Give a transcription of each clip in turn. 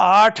8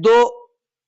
2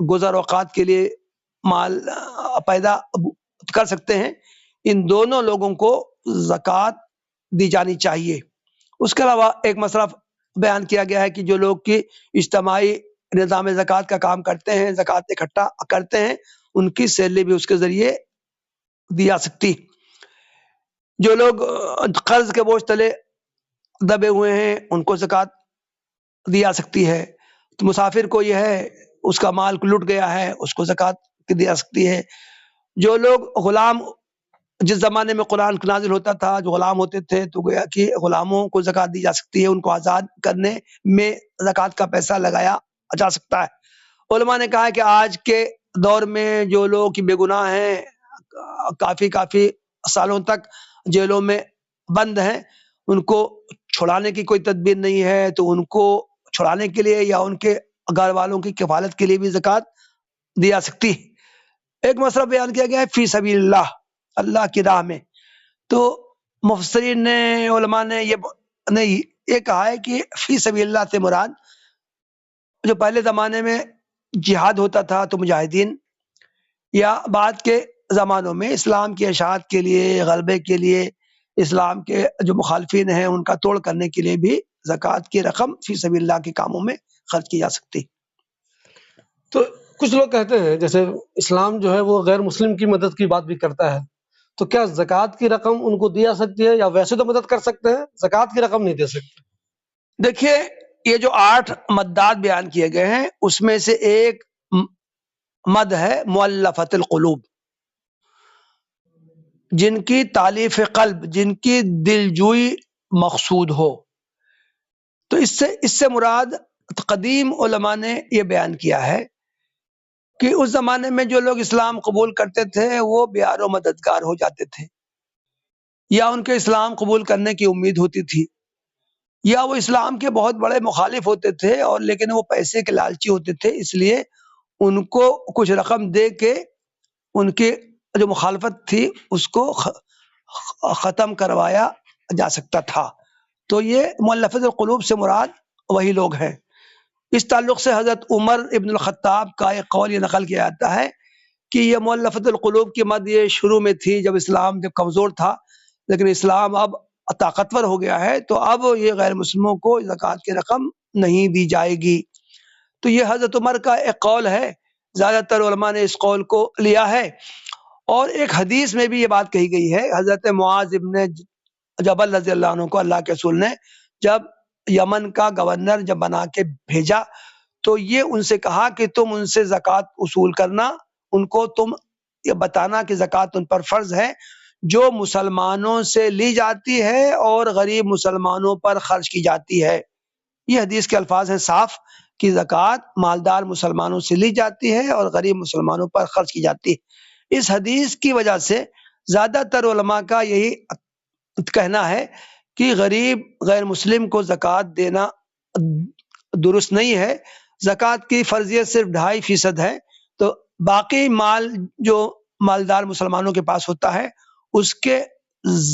گزر اوقات کے لیے مال پیدا کر سکتے ہیں، ان دونوں لوگوں کو زکوٰۃ دی جانی چاہیے۔ اس کے علاوہ ایک مسئلہ بیان کیا گیا ہے کہ جو لوگ کی اجتماعی نظام زکوٰۃ کا کام کرتے ہیں، زکوٰۃ اکٹھا کرتے ہیں، ان کی سیلری بھی اس کے ذریعے دی جا سکتی۔ جو لوگ قرض کے بوجھ تلے دبے ہوئے ہیں ان کو زکوٰۃ دی جا سکتی ہے۔ تو مسافر کو یہ ہے اس کا مال لٹ گیا ہے، اس کو زکوٰۃ دی جا سکتی ہے۔ جو لوگ غلام، جس زمانے میں قرآن نازل ہوتا تھا، جو غلام ہوتے تھے تو گویا کہ غلاموں کو زکوٰۃ دی جا سکتی ہے، ان کو آزاد کرنے میں زکوٰۃ کا پیسہ لگایا جا سکتا ہے۔ علماء نے کہا ہے کہ آج کے دور میں جو لوگ بے گناہ ہیں، کافی سالوں تک جیلوں میں بند ہیں، ان کو چھڑانے کی کوئی تدبیر نہیں ہے، تو ان کو چھڑانے کے لیے یا ان کے گھر والوں کی کفالت کے لیے بھی زکوٰۃ دی جا سکتی ہے۔ ایک مسئلہ بیان کیا گیا ہے فی سبیل اللہ، اللہ کی راہ میں۔ تو مفسرین نے، علماء نے یہ کہا ہے کہ فی سبیل اللہ سے مراد جو پہلے زمانے میں جہاد ہوتا تھا تو مجاہدین، یا بعد کے زمانوں میں اسلام کی اشاعت کے لیے، غلبے کے لیے، اسلام کے جو مخالفین ہیں ان کا توڑ کرنے کے لیے بھی زکوٰۃ کی رقم فی سبیل اللہ کے کاموں میں خرچ کی جا سکتی۔ تو کچھ لوگ کہتے ہیں جیسے اسلام جو ہے وہ غیر مسلم کی مدد کی بات بھی کرتا ہے، تو کیا زکوٰۃ کی رقم ان کو دی جا سکتی ہے، یا ویسے تو مدد کر سکتے ہیں، زکوٰۃ کی رقم نہیں دے سکتے؟ دیکھیے، یہ جو 8 مدات بیان کیے گئے ہیں اس میں سے ایک مد ہے مؤلفۃ القلوب، جن کی تالیف قلب، جن کی دلجوئی مقصود ہو۔ تو اس سے مراد قدیم علماء نے یہ بیان کیا ہے کہ اس زمانے میں جو لوگ اسلام قبول کرتے تھے وہ بیار و مددگار ہو جاتے تھے، یا ان کے اسلام قبول کرنے کی امید ہوتی تھی، یا وہ اسلام کے بہت بڑے مخالف ہوتے تھے اور لیکن وہ پیسے کے لالچی ہوتے تھے، اس لیے ان کو کچھ رقم دے کے ان کی جو مخالفت تھی اس کو ختم کروایا جا سکتا تھا۔ تو یہ مؤلفۃ القلوب سے مراد وہی لوگ ہیں۔ اس تعلق سے حضرت عمر ابن الخطاب کا ایک قول یہ نقل کیا جاتا ہے کہ یہ مؤلفۃ القلوب کی مد یہ شروع میں تھی جب اسلام کمزور تھا، لیکن اسلام اب طاقتور ہو گیا ہے تو اب یہ غیر مسلموں کو زکوٰۃ کی رقم نہیں دی جائے گی۔ تو یہ حضرت عمر کا ایک قول ہے، زیادہ تر علماء نے اس قول کو لیا ہے۔ اور ایک حدیث میں بھی یہ بات کہی گئی ہے، حضرت معاذ ابن جبل رضی اللہ عنہ کو اللہ کے رسول نے جب یمن کا گورنر جب بنا کے بھیجا تو یہ ان سے کہا کہ تم ان سے زکوٰۃ وصول کرنا، ان کو تم یہ بتانا کہ زکوٰۃ ان پر فرض ہے جو مسلمانوں سے لی جاتی ہے اور غریب مسلمانوں پر خرچ کی جاتی ہے۔ یہ حدیث کے الفاظ ہیں صاف کہ زکوٰۃ مالدار مسلمانوں سے لی جاتی ہے اور غریب مسلمانوں پر خرچ کی جاتی ہے۔ اس حدیث کی وجہ سے زیادہ تر علماء کا یہی کہنا ہے کہ غریب غیر مسلم کو زکوٰۃ دینا درست نہیں ہے۔ زکوٰۃ کی فرضیت صرف 2.5% ہے، تو باقی مال جو مالدار مسلمانوں کے پاس ہوتا ہے اس کے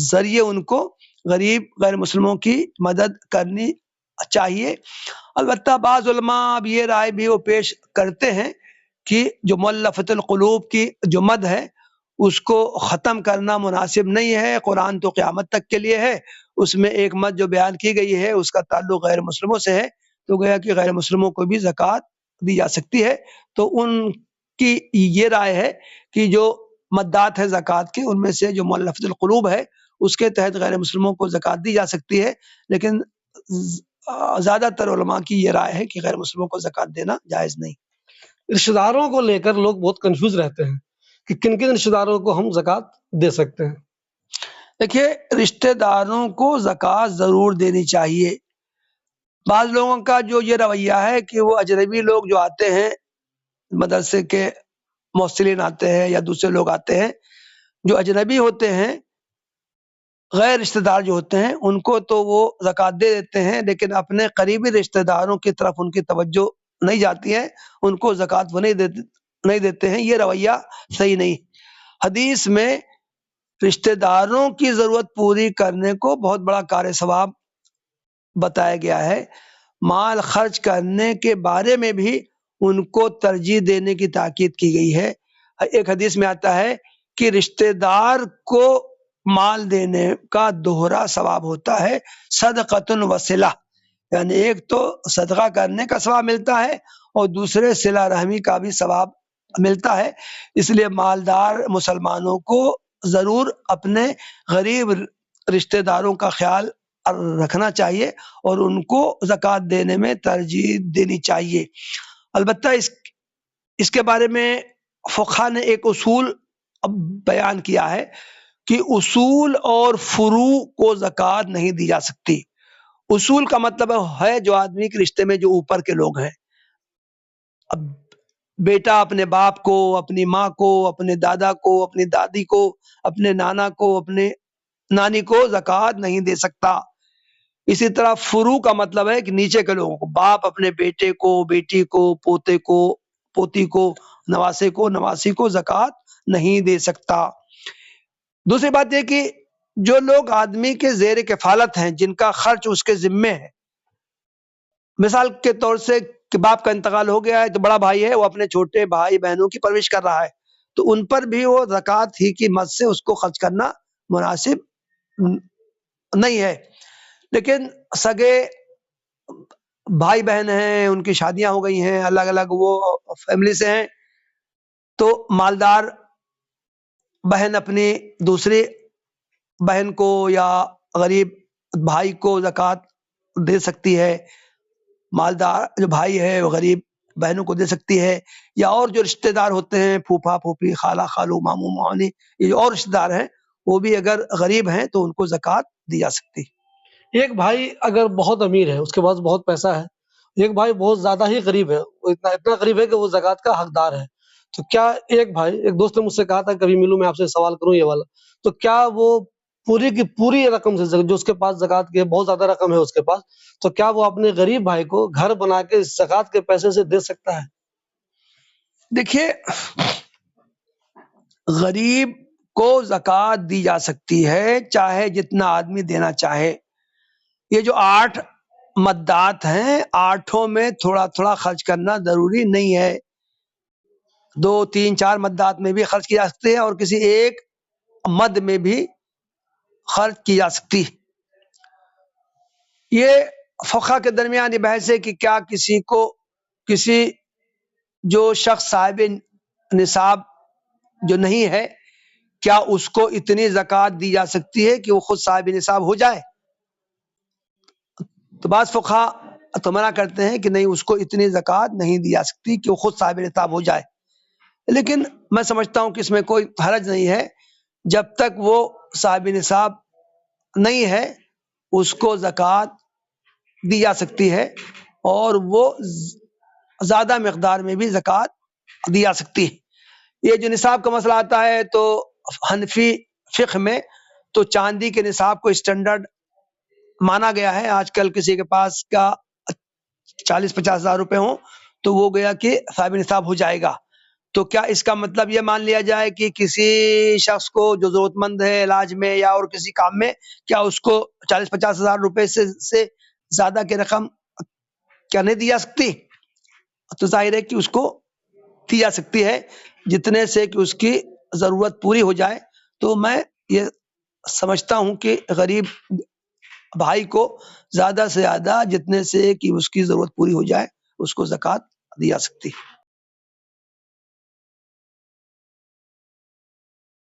ذریعے ان کو غریب غیر مسلموں کی مدد کرنی چاہیے۔ البتہ بعض علماء اب یہ رائے بھی وہ پیش کرتے ہیں کہ جو مؤلفۃ القلوب کی جو مد ہے اس کو ختم کرنا مناسب نہیں ہے، قرآن تو قیامت تک کے لیے ہے، اس میں ایک مد جو بیان کی گئی ہے اس کا تعلق غیر مسلموں سے ہے، تو گویا کہ غیر مسلموں کو بھی زکوٰۃ دی جا سکتی ہے۔ تو ان کی یہ رائے ہے کہ جو مدات ہے زکوٰۃ کے ان میں سے جو مؤلفۃ القلوب ہے اس کے تحت غیر مسلموں کو زکوٰۃ دی جا سکتی ہے، لیکن زیادہ تر علماء کی یہ رائے ہے کہ غیر مسلموں کو زکوٰۃ دینا جائز نہیں۔ رشتہ داروں کو لے کر لوگ بہت کنفیوز رہتے ہیں کہ کن کن رشتہ داروں کو ہم زکوٰۃ دے سکتے ہیں۔ دیکھیے، رشتہ داروں کو زکوٰۃ ضرور دینی چاہیے۔ بعض لوگوں کا جو یہ رویہ ہے کہ وہ اجنبی لوگ جو آتے ہیں، مدرسے کے موصلین آتے ہیں یا دوسرے لوگ آتے ہیں جو اجنبی ہوتے ہیں، غیر رشتہ دار جو ہوتے ہیں، ان کو تو وہ زکوٰۃ دے دیتے ہیں لیکن اپنے قریبی رشتہ داروں کی طرف ان کی توجہ نہیں جاتی ہے، ان کو زکوٰۃ وہ نہیں دیتے ہیں۔ یہ رویہ صحیح نہیں۔ حدیث میں رشتہ داروں کی ضرورت پوری کرنے کو بہت بڑا کار ثواب بتایا گیا ہے۔ مال خرچ کرنے کے بارے میں بھی ان کو ترجیح دینے کی تاکید کی گئی ہے۔ ایک حدیث میں آتا ہے کہ رشتہ دار کو مال دینے کا دوہرا ثواب ہوتا ہے، صدقۃ وصلہ، یعنی ایک تو صدقہ کرنے کا ثواب ملتا ہے اور دوسرے صلہ رحمی کا بھی ثواب ملتا ہے۔ اس لیے مالدار مسلمانوں کو ضرور اپنے غریب رشتہ داروں کا خیال رکھنا چاہیے اور ان کو زکوٰۃ دینے میں ترجیح دینی چاہیے۔ البتہ اس کے بارے میں فقہا نے ایک اصول بیان کیا ہے کہ اصول اور فروع کو زکوٰۃ نہیں دی جا سکتی۔ اصول کا مطلب ہے جو آدمی کے رشتے میں جو اوپر کے لوگ ہیں، اب بیٹا اپنے باپ کو، اپنی ماں کو، اپنے دادا کو، اپنی دادی کو، اپنے نانا کو، اپنے نانی کو زکوٰۃ نہیں دے سکتا۔ اسی طرح فروع کا مطلب ہے کہ نیچے کے لوگوں کو، باپ اپنے بیٹے کو، بیٹی کو، پوتے کو، پوتی کو، نواسے کو، نواسی کو زکوٰۃ نہیں دے سکتا۔ دوسری بات یہ کہ جو لوگ آدمی کے زیر کفالت ہیں، جن کا خرچ اس کے ذمے ہے، مثال کے طور سے کہ باپ کا انتقال ہو گیا ہے تو بڑا بھائی ہے وہ اپنے چھوٹے بھائی بہنوں کی پرورش کر رہا ہے، تو ان پر بھی وہ زکوٰۃ ہی کی مد سے اس کو خرچ کرنا مناسب نہیں ہے۔ لیکن سگے بھائی بہن ہیں، ان کی شادیاں ہو گئی ہیں، الگ الگ وہ فیملی سے ہیں، تو مالدار بہن اپنی دوسری بہن کو یا غریب بھائی کو زکوٰۃ دے سکتی ہے، مالدار جو بھائی ہے وہ غریب بہنوں کو دے سکتی ہے، یا اور جو رشتہ دار ہوتے ہیں، پھوپھا پھوپھی، خالہ خالو، ماموں مامانی، یہ جو اور رشتہ دار ہیں وہ بھی اگر غریب ہیں تو ان کو زکوٰۃ دی جا سکتی۔ ایک بھائی اگر بہت امیر ہے، اس کے پاس بہت پیسہ ہے، ایک بھائی بہت زیادہ ہی غریب ہے، وہ اتنا غریب ہے کہ وہ زکوٰۃ کا حقدار ہے، تو کیا ایک دوست نے مجھ سے کہا تھا کبھی ملوں میں آپ سے سوال کروں یہ والا، تو کیا وہ پوری کی پوری رقم سے جو اس کے پاس زکوٰۃ کی بہت زیادہ رقم ہے اس کے پاس، تو کیا وہ اپنے غریب بھائی کو گھر بنا کے زکوٰۃ کے پیسے سے دے سکتا ہے؟ دیکھیے، غریب کو زکوٰۃ دی جا سکتی ہے چاہے جتنا آدمی دینا چاہے۔ یہ جو 8 مدات ہیں، 8 میں تھوڑا تھوڑا خرچ کرنا ضروری نہیں ہے، 2 3 4 مدات میں بھی خرچ کی جا سکتی ہے اور کسی ایک مد میں بھی خرچ کی جا سکتی۔ یہ فقہ کے درمیان یہ بحث ہے کہ کیا کسی جو شخص صاحب نصاب جو نہیں ہے، کیا اس کو اتنی زکوٰۃ دی جا سکتی ہے کہ وہ خود صاحب نصاب ہو جائے؟ تو بعض فقہا تو منع کرتے ہیں کہ نہیں، اس کو اتنی زکوٰۃ نہیں دی جا سکتی کہ وہ خود صاحب نصاب ہو جائے، لیکن میں سمجھتا ہوں کہ اس میں کوئی حرج نہیں ہے، جب تک وہ صاحب نصاب نہیں ہے اس کو زکوٰۃ دی جا سکتی ہے اور وہ زیادہ مقدار میں بھی زکوٰۃ دی جا سکتی ہے۔ یہ جو نصاب کا مسئلہ آتا ہے تو حنفی فقہ میں تو چاندی کے نصاب کو اسٹینڈرڈ مانا گیا ہے۔ آج کل کسی کے پاس کا 40-50 ہزار روپے ہوں تو وہ گیا کہ صاحب نصاب ہو جائے گا، تو کیا اس کا مطلب یہ مان لیا جائے کہ کسی شخص کو جو ضرورت مند ہے علاج میں یا اور کسی کام میں، کیا اس کو 40-50 ہزار روپے سے زیادہ کی رقم کیا نہیں دی جا سکتی؟ تو ظاہر ہے کہ اس کو دی جا سکتی ہے جتنے سے کہ اس کی ضرورت پوری ہو جائے۔ تو میں یہ سمجھتا ہوں کہ غریب بھائی کو زیادہ سے زیادہ جتنے سے کہ اس کی ضرورت پوری ہو جائے اس کو زکوٰۃ دی جا سکتی ہے۔